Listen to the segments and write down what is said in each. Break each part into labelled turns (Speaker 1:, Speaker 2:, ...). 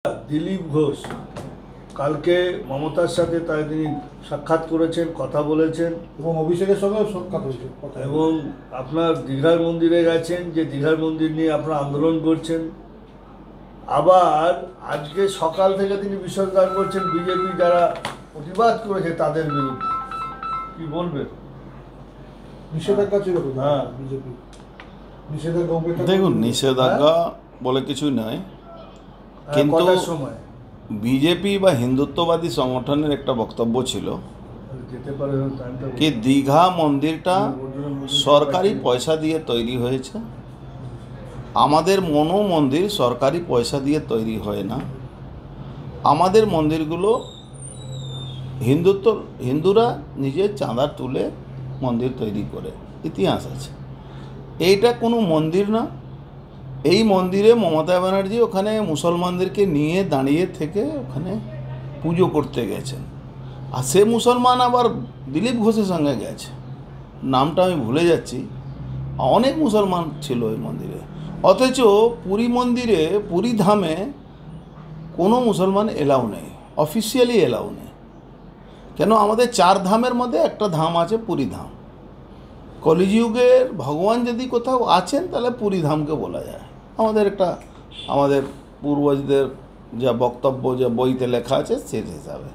Speaker 1: দিলীপ ঘোষ কালকে মমতার সাথে তিনি সাক্ষাৎ করেছেন, কথা বলেছেন
Speaker 2: এবং অভিষেকের সঙ্গেও সাক্ষাৎ হয়েছে
Speaker 1: এবং আপনার দীঘার মন্দিরে গেছেন, যে দীঘার মন্দির নিয়ে আপনারা আন্দোলন করছেন। আবার আজকে সকাল থেকে তিনি বিসর্জন করছেন বিজেপি যারা প্রতিবাদ করেছে তাদের বিরুদ্ধে। কি বলবেন?
Speaker 2: নিষেধাজ্ঞা ছিল তো?
Speaker 1: হ্যাঁ,
Speaker 2: বিজেপি নিষেধাজ্ঞা
Speaker 3: দেখুন, নিষেধাজ্ঞা বলে কিছুই নয়, কিন্তু
Speaker 1: সময়
Speaker 3: বিজেপি বা হিন্দুত্ববাদী সংগঠনের একটা বক্তব্য ছিল
Speaker 1: যেতে পারে
Speaker 3: কি দীঘা মন্দিরটা সরকারি পয়সা দিয়ে তৈরি হয়েছে। আমাদের মনো মন্দির সরকারি পয়সা দিয়ে তৈরি হয় না। আমাদের মন্দিরগুলো হিন্দুরা নিজে চাঁদা তুলে মন্দির তৈরি করে, ইতিহাস আছে। এইটা কোনো মন্দির না। এই মন্দিরে মমতা ব্যানার্জি ওখানে মুসলমানদেরকে নিয়ে দাঁড়িয়ে থেকে ওখানে পুজো করতে গেছেন। আর সে মুসলমান আবার দিলীপ ঘোষের সঙ্গে গেছে, নামটা আমি ভুলে যাচ্ছি। অনেক মুসলমান ছিল ওই মন্দিরে, অথচ পুরী মন্দিরে, পুরী ধামে কোনো মুসলমান এলাও নেই, অফিসিয়ালি এলাও নেই। কেন? আমাদের 4 ধামের মধ্যে একটা ধাম আছে পুরী ধাম। কলিযুগের ভগবান যদি কোথাও আছেন তাহলে পুরী ধামকে বলা যায়। আমাদের পূর্বজদের যা বক্তব্য, যা বইতে লেখা আছে সে হিসাবে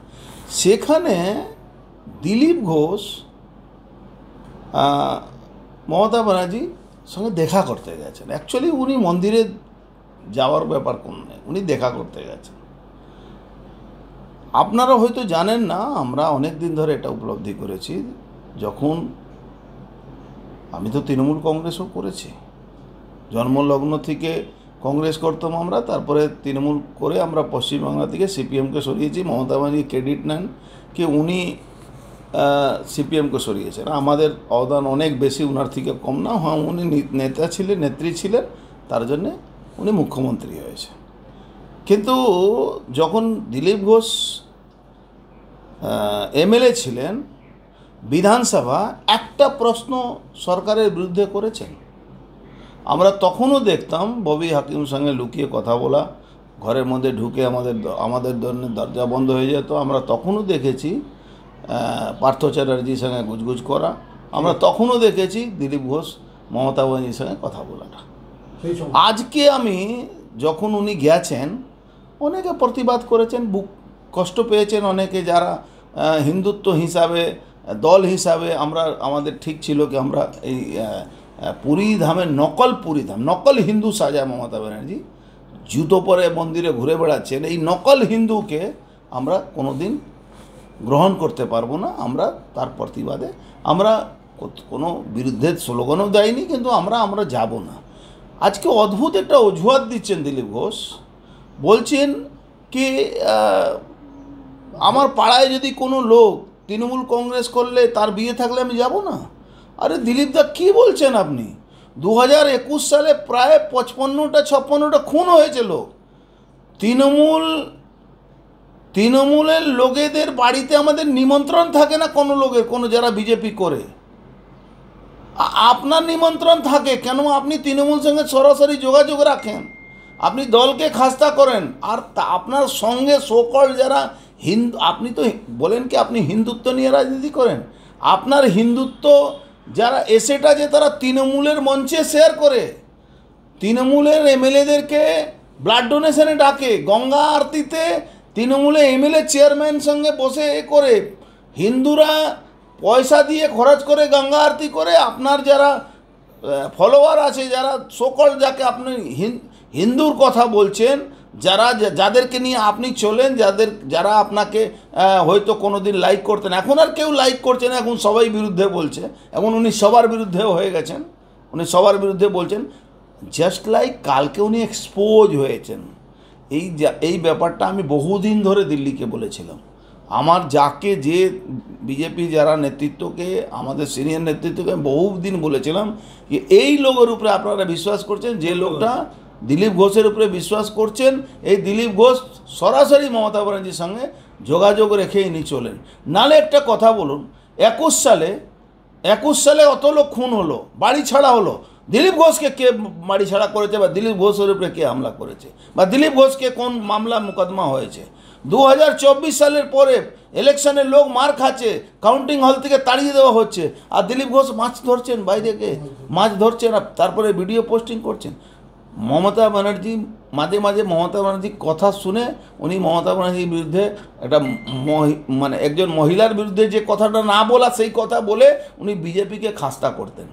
Speaker 3: সেখানে দিলীপ ঘোষ মমতা ব্যানার্জির সঙ্গে দেখা করতে গেছেন। অ্যাকচুয়ালি উনি মন্দিরে যাওয়ার ব্যাপার কোন নেই, উনি দেখা করতে গেছেন। আপনারা হয়তো জানেন না, আমরা অনেক দিন ধরে এটা উপলব্ধি করেছি। যখন আমি তো তৃণমূল কংগ্রেসও করেছি, জন্মলগ্ন থেকে কংগ্রেস করতাম আমরা, তারপরে তৃণমূল করে আমরা পশ্চিমবাংলা থেকে সিপিএমকে সরিয়েছি। মমতা ব্যানার্জি ক্রেডিট নেন কি উনি সিপিএমকে সরিয়েছেন, আমাদের অবদান অনেক বেশি, ওনার থেকে কম না। হ্যাঁ, উনি নেতা ছিলেন, নেত্রী ছিলেন, তার জন্যে উনি মুখ্যমন্ত্রী হয়েছে। কিন্তু যখন দিলীপ ঘোষ এমএলএ ছিলেন, বিধানসভা একটা প্রশ্ন সরকারের বিরুদ্ধে করেছেন। আমরা তখনও দেখতাম ববি হাকিমের সঙ্গে লুকিয়ে কথা বলা, ঘরের মধ্যে ঢুকে আমাদের দরজা বন্ধ হয়ে যেত। আমরা তখনও দেখেছি পার্থ চ্যাটার্জির সঙ্গে গুজগুজ করা। আমরা তখনও দেখেছি দিলীপ ঘোষ মমতা ব্যানার্জির সঙ্গে কথা বলাটা। আজকে আমি যখন উনি গেছেন, অনেকে প্রতিবাদ করেছেন, বুক কষ্ট পেয়েছেন অনেকে, যারা হিন্দুত্ব হিসাবে, দল হিসাবে আমাদের ঠিক ছিল কি আমরা এই পুরী ধামের নকল হিন্দু সাজায় মমতা ব্যানার্জি, জুতো পরে মন্দিরে ঘুরে বেড়াচ্ছেন। এই নকল হিন্দুকে আমরা কোনোদিন গ্রহণ করতে পারবো না। আমরা তার প্রতিবাদে আমরা কোনো বিরুদ্ধে স্লোগানও দেয়নি, কিন্তু আমরা যাব না। আজকে অদ্ভুত একটা অজুহাত দিচ্ছেন দিলীপ ঘোষ, বলছেন কি আমার পাড়ায় যদি কোনো লোক তৃণমূল কংগ্রেস করলে তার বিয়ে থাকলে আমি যাব না। আরে দিলীপ দা, কী বলছেন আপনি? 2021 সালে প্রায় 55-56টা খুন হয়েছিল। তৃণমূলের লোকেদের বাড়িতে আমাদের নিমন্ত্রণ থাকে না কোনো লোকের, কোনো যারা বিজেপি করে। আপনার নিমন্ত্রণ থাকে কেন? আপনি তৃণমূল সঙ্গে সরাসরি যোগাযোগ রাখেন, আপনি দলকে খাস্তা করেন। আর আপনার সঙ্গে সকল যারা আপনি তো বলেন কি আপনি হিন্দুত্ব নিয়ে রাজনীতি করেন। আপনার হিন্দুত্ব যারা এসেটা যে তারা তৃণমূলের মঞ্চে শেয়ার করে, তৃণমূলের এমএলএদেরকে ব্লাড ডোনেশনে ডাকে, গঙ্গা আরতিতে তৃণমূলে এমএলএ চেয়ারম্যান সঙ্গে বসে করে, হিন্দুরা পয়সা দিয়ে খরচ করে গঙ্গা আরতি করে। আপনার যারা ফলোয়ার আছে, যারা সকল যাকে আপনি হিন্দুর কথা বলছেন, যাদেরকে নিয়ে আপনি চলেন, যারা আপনাকে হয়তো কোনো দিন লাইক করতেন, এখন আর কেউ লাইক করছে না, এখন সবাই বিরুদ্ধে বলছে। এখন উনি সবার বিরুদ্ধেও হয়ে গেছেন, উনি সবার বিরুদ্ধে বলছেন। জাস্ট লাইক কালকে উনি এক্সপোজ হয়েছেন। এই ব্যাপারটা আমি বহুদিন ধরে দিল্লিকে বলেছিলাম। আমার যে বিজেপি যারা নেতৃত্বকে, আমাদের সিনিয়র নেতৃত্বকে আমি বহুদিন বলেছিলাম যে এই লোকের উপরে আপনারা বিশ্বাস করছেন, যে লোকটা দিলীপ ঘোষের উপরে বিশ্বাস করছেন, এই দিলীপ ঘোষ সরাসরি মমতা ব্যানার্জির সঙ্গে যোগাযোগ রেখে ইনি চলেন। নালে একটা কথা বলুন, 21 সালে অত লোক খুন হলো, বাড়ি ছাড়া হলো, দিলীপ ঘোষকে কে বাড়ি ছাড়া করেছে বা দিলীপ ঘোষের উপরে কে হামলা করেছে বা দিলীপ ঘোষকে কোন মামলা মোকদ্দমা হয়েছে? 2024 সালের পরে ইলেকশনে লোক মার খাচ্ছে, কাউন্টিং হল থেকে তাড়িয়ে দেওয়া হচ্ছে, আর দিলীপ ঘোষ মাছ ধরছেন, বাইরেকে মাছ ধরছেন, আর তারপরে ভিডিও পোস্টিং করছেন। মমতা ব্যানার্জি মাঝে মাঝে মমতা ব্যানার্জির কথা শুনে উনি মমতা ব্যানার্জির বিরুদ্ধে একটা মানে একজন মহিলার বিরুদ্ধে যে কথাটা না বলা সেই কথা বলে উনি বিজেপিকে খাস্তা করতেন।